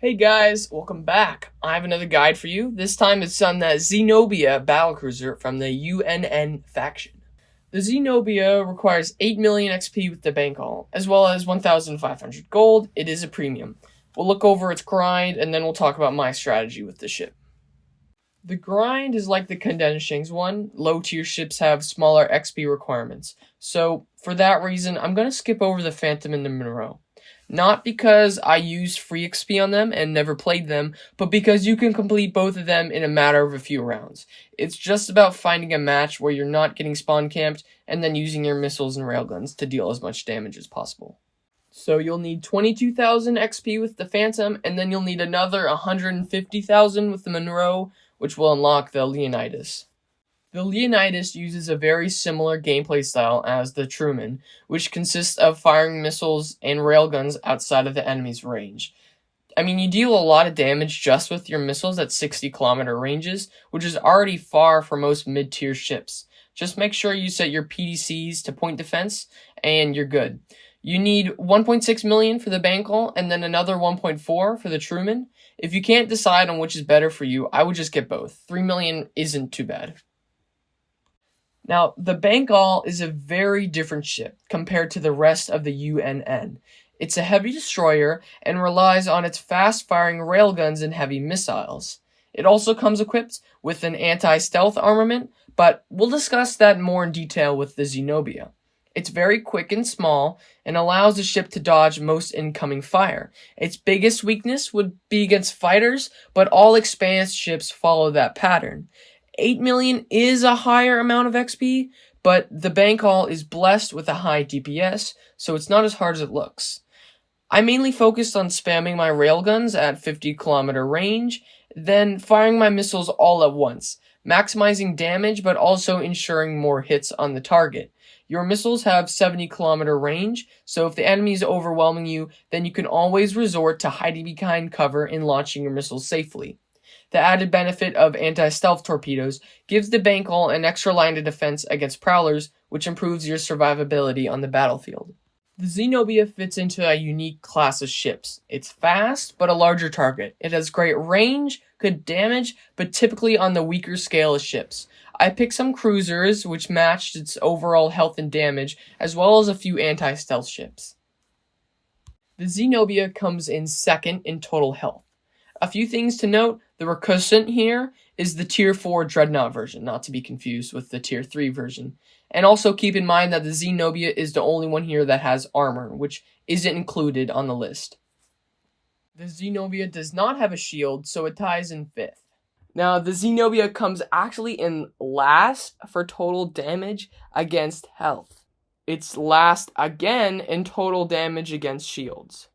Hey guys, welcome back. I have another guide for you. This time it's on the Zenobia battlecruiser from the UNN faction. The Zenobia requires 8 million XP with the bank haul, as well as 1,500 gold. It is a premium. We'll look over its grind, and then we'll talk about my strategy with the ship. The grind is like the condensings one. Low tier ships have smaller XP requirements. So, for that reason, I'm going to skip over the Phantom and the Monroe. Not because I used free XP on them and never played them, but because you can complete both of them in a matter of a few rounds. It's just about finding a match where you're not getting spawn camped and then using your missiles and railguns to deal as much damage as possible. So you'll need 22,000 XP with the Phantom, and then you'll need another 150,000 with the Monroe, which will unlock the Leonidas. The Leonidas uses a very similar gameplay style as the Truman, which consists of firing missiles and railguns outside of the enemy's range. I mean, you deal a lot of damage just with your missiles at 60-kilometer ranges, which is already far for most mid-tier ships. Just make sure you set your PDCs to point defense, and you're good. You need 1.6 million for the Bankal, and then another 1.4 for the Truman. If you can't decide on which is better for you, I would just get both. 3 million isn't too bad. Now, the Bankal is a very different ship compared to the rest of the UNN. It's a heavy destroyer and relies on its fast-firing railguns and heavy missiles. It also comes equipped with an anti-stealth armament, but we'll discuss that more in detail with the Zenobia. It's very quick and small and allows the ship to dodge most incoming fire. Its biggest weakness would be against fighters, but all expanse ships follow that pattern. 8 million is a higher amount of XP, but the Bankal is blessed with a high DPS, so it's not as hard as it looks. I mainly focused on spamming my railguns at 50-kilometer range, then firing my missiles all at once, maximizing damage but also ensuring more hits on the target. Your missiles have 70-kilometer range, so if the enemy is overwhelming you, then you can always resort to hiding behind cover and launching your missiles safely. The added benefit of anti-stealth torpedoes gives the Bankal an extra line of defense against prowlers, which improves your survivability on the battlefield. The Zenobia fits into a unique class of ships. It's fast, but a larger target. It has great range, good damage, but typically on the weaker scale of ships. I picked some cruisers, which matched its overall health and damage, as well as a few anti-stealth ships. The Zenobia comes in second in total health. A few things to note: the recursant here is the tier 4 Dreadnought version, not to be confused with the tier 3 version. And also keep in mind that the Zenobia is the only one here that has armor, which isn't included on the list. The Zenobia does not have a shield, so it ties in 5th. Now, the Zenobia comes actually in last for total damage against health. It's last again in total damage against shields.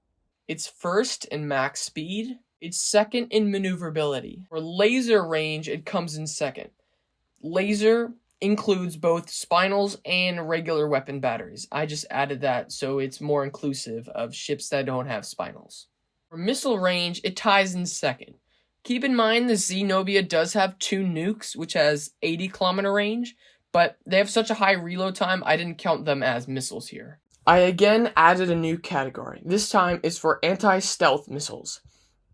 It's first in max speed. It's second in maneuverability. For laser range, it comes in second. Laser includes both spinals and regular weapon batteries. I just added that so it's more inclusive of ships that don't have spinals. For missile range, it ties in second. Keep in mind the Zenobia does have 2 nukes, which has 80-kilometer range, but they have such a high reload time, I didn't count them as missiles here. I again added a new category. This time it's for anti-stealth missiles.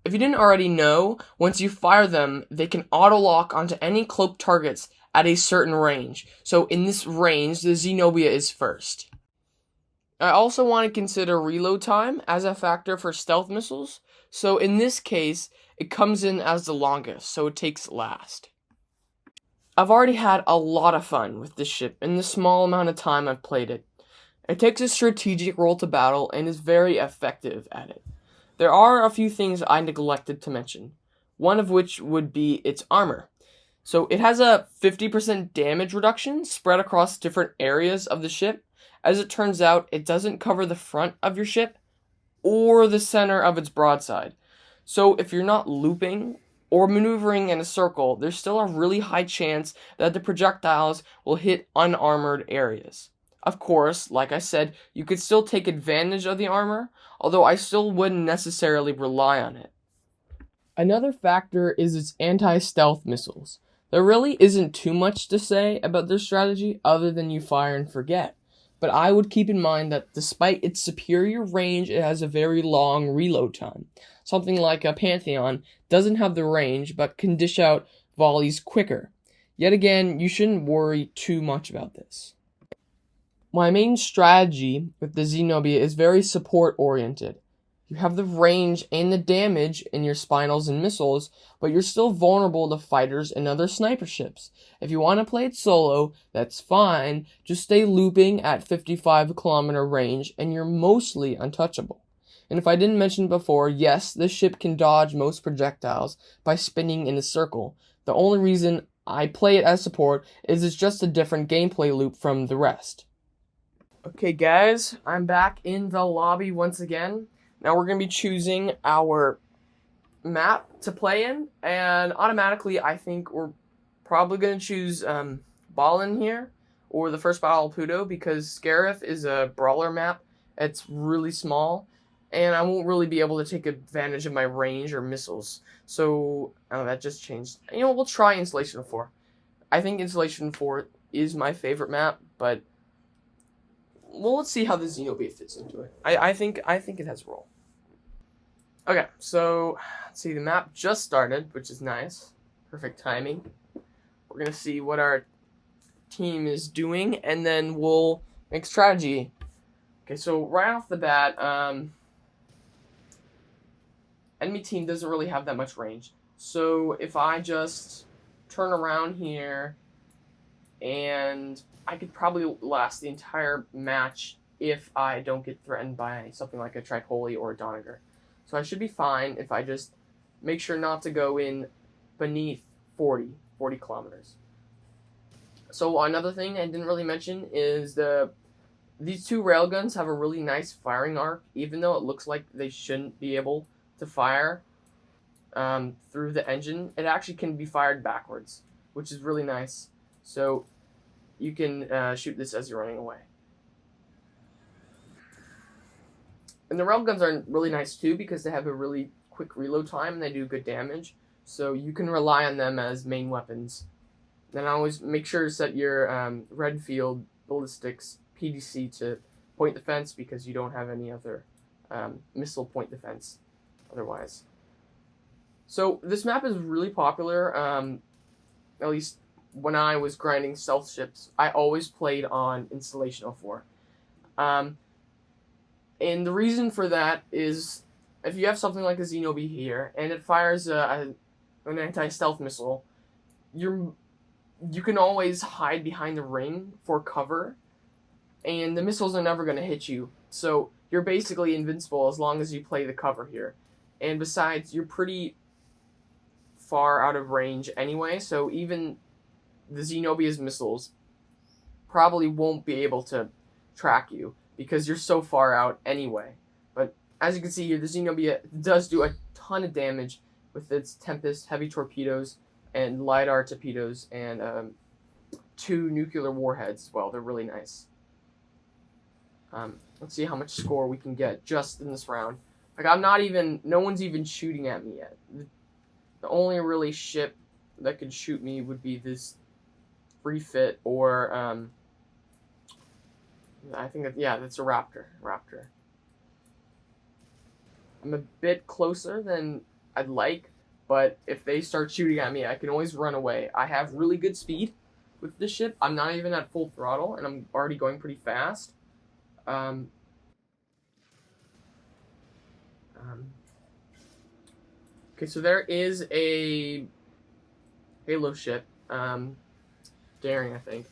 If you didn't already know, once you fire them, they can auto-lock onto any cloaked targets at a certain range. So in this range, the Zenobia is first. I also want to consider reload time as a factor for stealth missiles. So in this case, it comes in as the longest, so it takes last. I've already had a lot of fun with this ship in the small amount of time I've played it. It takes a strategic role to battle and is very effective at it. There are a few things I neglected to mention, one of which would be its armor. So it has a 50% damage reduction spread across different areas of the ship. As it turns out, it doesn't cover the front of your ship or the center of its broadside. So if you're not looping or maneuvering in a circle, there's still a really high chance that the projectiles will hit unarmored areas. Of course, like I said, you could still take advantage of the armor, although I still wouldn't necessarily rely on it. Another factor is its anti-stealth missiles. There really isn't too much to say about their strategy other than you fire and forget. but I would keep in mind that despite its superior range, it has a very long reload time. Something like a Pantheon doesn't have the range, but can dish out volleys quicker. Yet again, you shouldn't worry too much about this. My main strategy with the Zenobia is very support-oriented. You have the range and the damage in your spinals and missiles, but you're still vulnerable to fighters and other sniper ships. If you want to play it solo, that's fine. Just stay looping at 55-kilometer range, and you're mostly untouchable. And if I didn't mention before, yes, this ship can dodge most projectiles by spinning in a circle. The only reason I play it as support is it's just a different gameplay loop from the rest. Okay guys, I'm back in the lobby once again. Now we're going to be choosing our map to play in, and automatically I think we're probably going to choose Ballin here, or the first battle of Pluto, because Scarif is a brawler map. It's really small, and I won't really be able to take advantage of my range or missiles. So, that just changed. You know, we'll try Installation 4. I think Installation 4 is my favorite map, but well, let's see how the Zenobia fits into it. I think it has a role. Okay, so let's see. The map just started, which is nice. Perfect timing. We're gonna see what our team is doing, and then we'll make strategy. Okay, so right off the bat, enemy team doesn't really have that much range. So if I just turn around here, and I could probably last the entire match if I don't get threatened by something like a Tripoli or a Doniger. So I should be fine if I just make sure not to go in beneath 40 kilometers. So another thing I didn't really mention is these two railguns have a really nice firing arc, even though it looks like they shouldn't be able to fire through the engine. It actually can be fired backwards, which is really nice. So you can shoot this as you're running away. And the railguns are really nice too because they have a really quick reload time and they do good damage. So you can rely on them as main weapons. Then always make sure to set your Redfield ballistics PDC to point defense because you don't have any other missile point defense otherwise. So this map is really popular, at least when I was grinding stealth ships. I always played on Installation 04. And the reason for that is if you have something like a Zenobia here and it fires an anti-stealth missile, you can always hide behind the ring for cover, and the missiles are never going to hit you. So you're basically invincible as long as you play the cover here. And besides, you're pretty far out of range anyway, so even the Zenobia's missiles probably won't be able to track you because you're so far out anyway. But as you can see here, the Zenobia does do a ton of damage with its Tempest heavy torpedoes and LiDAR torpedoes and 2 nuclear warheads as well. They're really nice. Let's see how much score we can get just in this round. Like, no one's even shooting at me yet. The only really ship that could shoot me would be this refit or I think that's a Raptor. I'm a bit closer than I'd like, but if they start shooting at me, I can always run away. I have really good speed with this ship. I'm not even at full throttle, and I'm already going pretty fast. Okay, so there is a Halo ship, Daring, I think.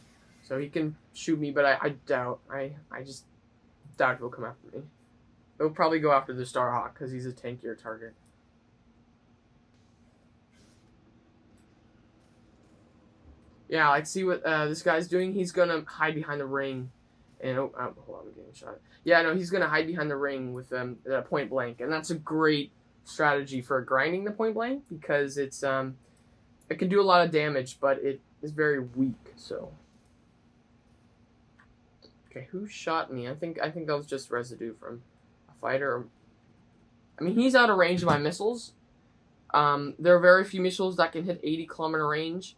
So he can shoot me, but I doubt. I just doubt he'll come after me. He'll probably go after the Starhawk because he's a tankier target. Yeah, like see what this guy's doing. He's gonna hide behind the ring, and hold on, I'm getting shot. Yeah, no, he's gonna hide behind the ring with point blank, and that's a great strategy for grinding the point blank because it can do a lot of damage, but it is very weak. So. Okay, who shot me? I think that was just residue from a fighter. I mean, he's out of range of my missiles. There are very few missiles that can hit 80-kilometer range,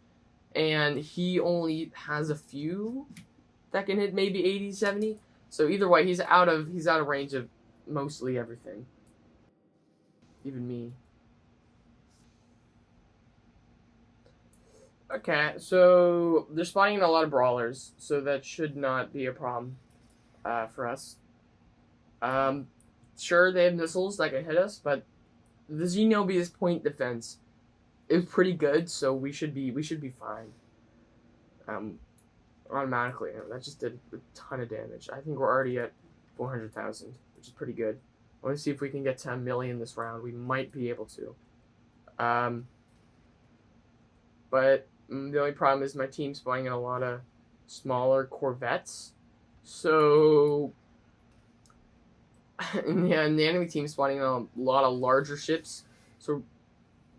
and he only has a few that can hit maybe 80, 70. So either way, he's out of range of mostly everything, even me. Okay, so they're spawning in a lot of brawlers, so that should not be a problem for us. Sure, they have missiles that can hit us, but the Zenobia's point defense is pretty good, so we should be fine. Automatically, that just did a ton of damage. I think we're already at 400,000, which is pretty good. I want to see if we can get 10 million this round. We might be able to. But the only problem is my team's spawning in a lot of smaller Corvettes. So, and the enemy team's spawning in a lot of larger ships. So,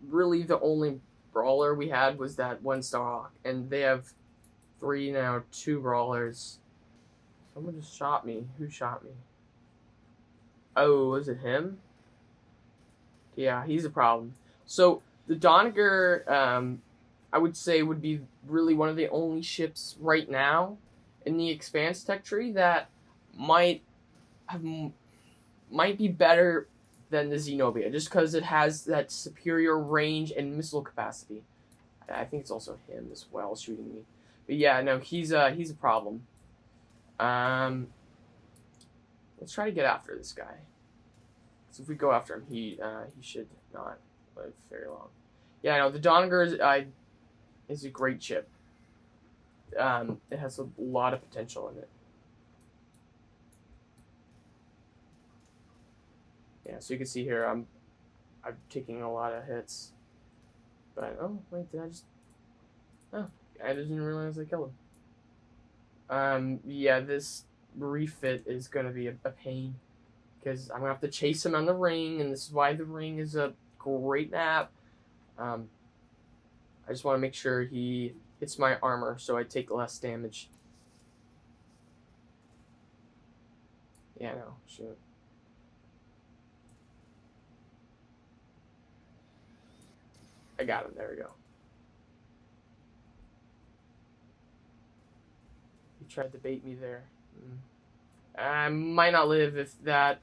really, the only brawler we had was that one Starhawk, and they have 2 brawlers. Someone just shot me. Who shot me? Oh, was it him? Yeah, he's a problem. So the Doniger, I would say, would be really one of the only ships right now in the Expanse tech tree that might be better than the Zenobia, just because it has that superior range and missile capacity. I think it's also him as well shooting me. But yeah, no, he's a problem. Let's try to get after this guy. So if we go after him, he should not live very long. Yeah, no, the Doniger is a great ship. It has a lot of potential in it. Yeah, so you can see here, I'm taking a lot of hits. But oh wait, did I just? Oh, I didn't realize I killed him. Yeah, this refit is gonna be a pain because I'm gonna have to chase him on the ring, and this is why the ring is a great map. I just want to make sure he hits my armor so I take less damage. Yeah, no, shoot. I got him. There we go. He tried to bait me there. I might not live if that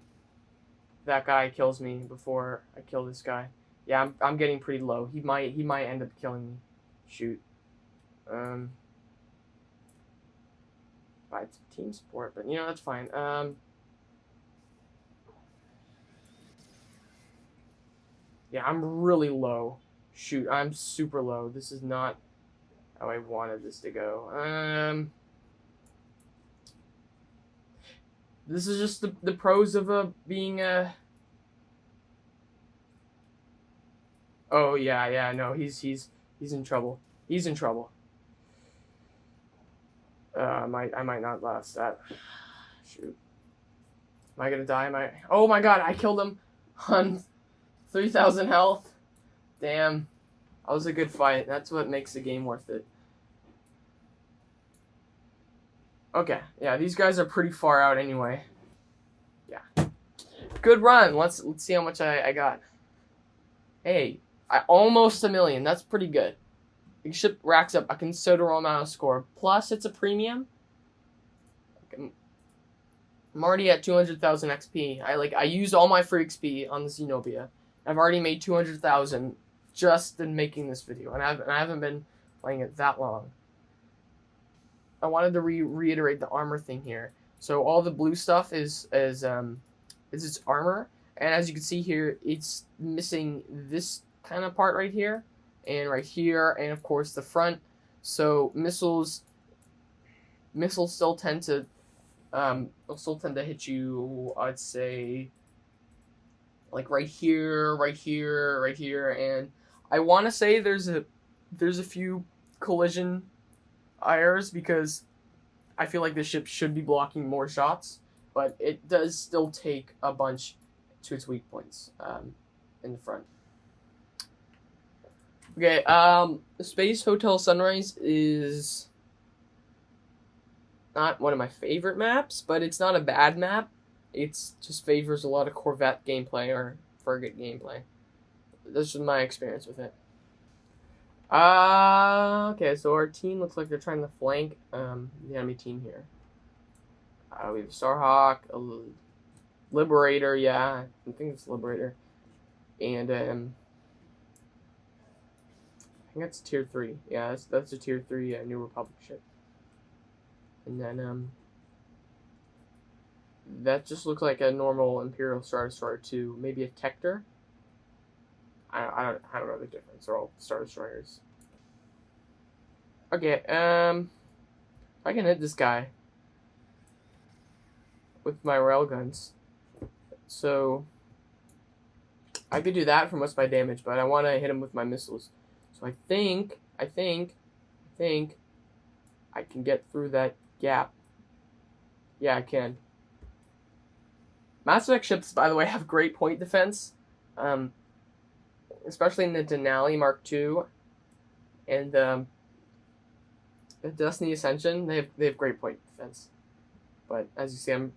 guy kills me before I kill this guy. Yeah, I'm getting pretty low. He might end up killing me. Shoot. But it's team support, but you know that's fine. Yeah, I'm really low. Shoot, I'm super low. This is not how I wanted this to go. This is just the pros of being a. Oh yeah, no, he's in trouble. He's in trouble. I might not last that. Shoot. Am I gonna die? Oh my god, I killed him on 3,000 health. Damn. That was a good fight. That's what makes the game worth it. Okay, yeah, these guys are pretty far out anyway. Yeah. Good run. Let's see how much I got. Hey, almost 1 million. That's pretty good. The ship racks up a considerable amount of score. Plus, it's a premium. I'm already at 200,000 XP. I used all my free XP on the Zenobia. I've already made 200,000 just in making this video, and I haven't been playing it that long. I wanted to reiterate the armor thing here. So all the blue stuff is its armor, and as you can see here, it's missing this kind of part right here, and of course the front. So missiles still tend to hit you. I'd say like right here, and I want to say there's a few collision errors because I feel like this ship should be blocking more shots, but it does still take a bunch to its weak points in the front. Okay, Space Hotel Sunrise is not one of my favorite maps, but it's not a bad map. It just favors a lot of Corvette gameplay or frigate gameplay. This is my experience with it. Okay, so our team looks like they're trying to flank the enemy team here. We have Starhawk, a Liberator, yeah, I think it's Liberator, and I think that's tier 3. Yeah, that's a tier 3 New Republic ship. And then that just looks like a normal Imperial Star Destroyer too. Maybe a Tector. I don't know the difference. They're all Star Destroyers. Okay, I can hit this guy with my railguns. So I could do that for most of my damage, but I want to hit him with my missiles. So I think I can get through that gap. Yeah, I can. Mass Effect ships, by the way, have great point defense, especially in the Denali Mark II and the Destiny Ascension. They have great point defense, but as you see, I'm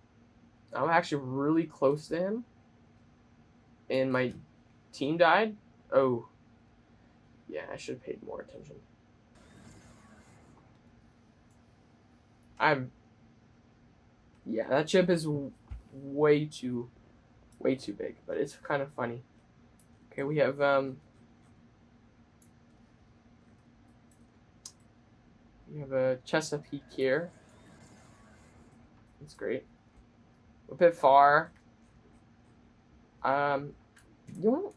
actually really close to him, and my team died. Oh, yeah, I should have paid more attention. Yeah, that ship is way too big, but it's kind of funny. Okay, we have a Chesapeake here. That's great. A bit far. You know,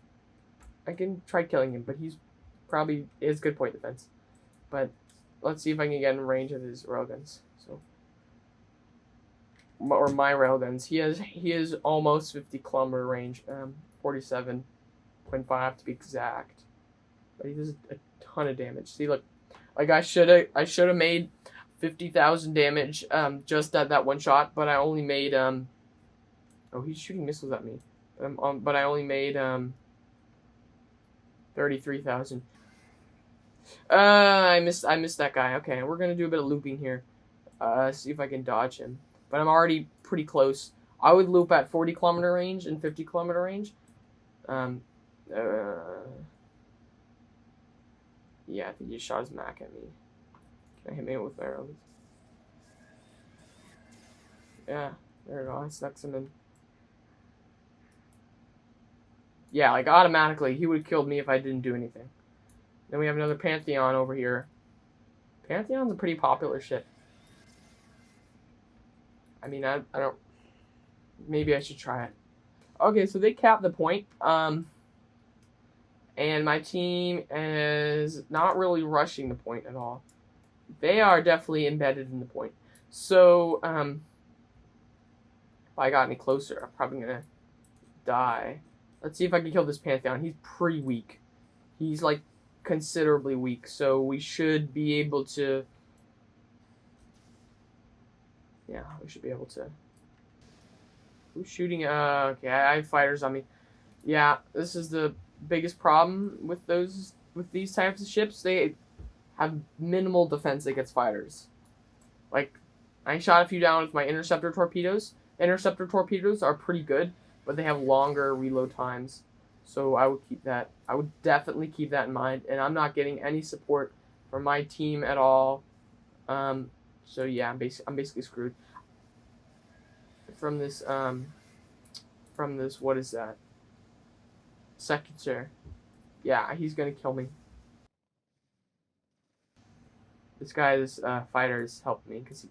I can try killing him, but he has good point defense. But let's see if I can get in range of his railguns. So, or my railguns. He has almost 50-kilometer range. 47.5 to be exact. But he does a ton of damage. See, look, like I should have made 50,000 damage just at that one shot, but I only made oh, he's shooting missiles at me. But I only made 33,000. I missed that guy. Okay, we're gonna do a bit of looping here. See if I can dodge him. But I'm already pretty close. I would loop at 40-kilometer range and 50-kilometer range. Yeah, I think he shot his Mac at me. Can I hit me with arrows? Yeah, there we go. I snuck him in. Yeah, like automatically, he would have killed me if I didn't do anything. Then we have another Pantheon over here. Pantheon's a pretty popular ship. I mean, I don't... Maybe I should try it. Okay, so they capped the point. And my team is not really rushing the point at all. They are definitely embedded in the point. So, if I got any closer, I'm probably going to die. Let's see if I can kill this Pantheon. He's pretty weak. He's, like, considerably weak. So we should be able to... Yeah, we should be able to... Who's shooting? Okay, I have fighters on me. Yeah, this is the biggest problem with these types of ships. They have minimal defense against fighters. Like, I shot a few down with my interceptor torpedoes. Interceptor torpedoes are pretty good, but they have longer reload times. So I would keep that. I would definitely keep that in mind. And I'm not getting any support from my team at all. So yeah, I'm basically screwed. From this, what is that? Secretary. Yeah, he's gonna kill me. This guy's fighters helped me because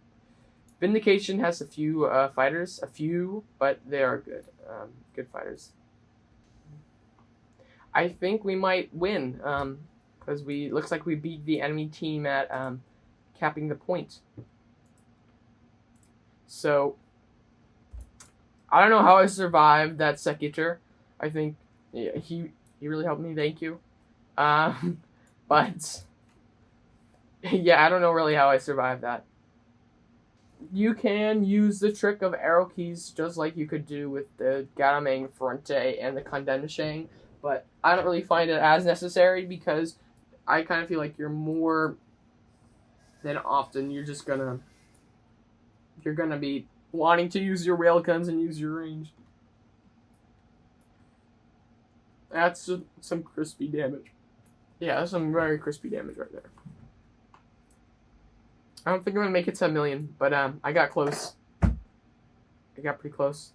Vindication has a few fighters, but they are good, good fighters. I think we might win because looks like we beat the enemy team at capping the point. So I don't know how I survived that Secutor. I think he really helped me. Thank you. But yeah, I don't know really how I survived that. You can use the trick of arrow keys just like you could do with the Garamang Fronte and the Condensang, but I don't really find it as necessary because I kind of feel like you're more than often you're gonna be wanting to use your railguns and use your range. That's some crispy damage. Yeah, that's some very crispy damage right there. I don't think I'm gonna make it to 1 million, but I got close. I got pretty close.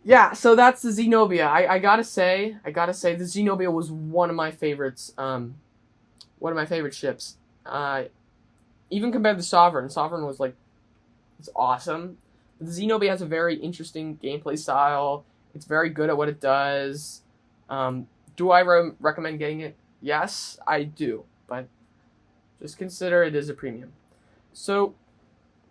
Yeah, so that's the Zenobia. I gotta say, the Zenobia was one of my favorites. One of my favorite ships. Even compared to Sovereign. Sovereign was like, it's awesome. The Zenobia has a very interesting gameplay style. It's very good at what it does. Do I recommend getting it? Yes, I do. But just consider it as a premium. So,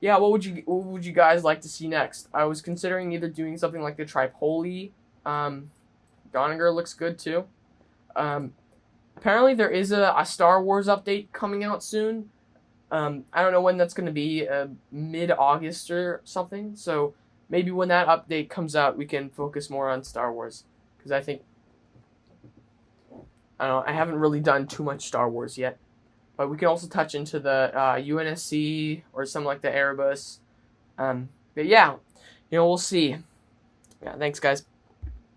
yeah, what would you guys like to see next? I was considering either doing something like the Tripoli. Doneger looks good too. Apparently there is a Star Wars update coming out soon. I don't know when that's going to be, mid-August or something. So maybe when that update comes out, we can focus more on Star Wars. Because I think, I don't know, I haven't really done too much Star Wars yet. But we can also touch into the UNSC or something like the Erebus. But yeah, we'll see. Yeah, thanks, guys.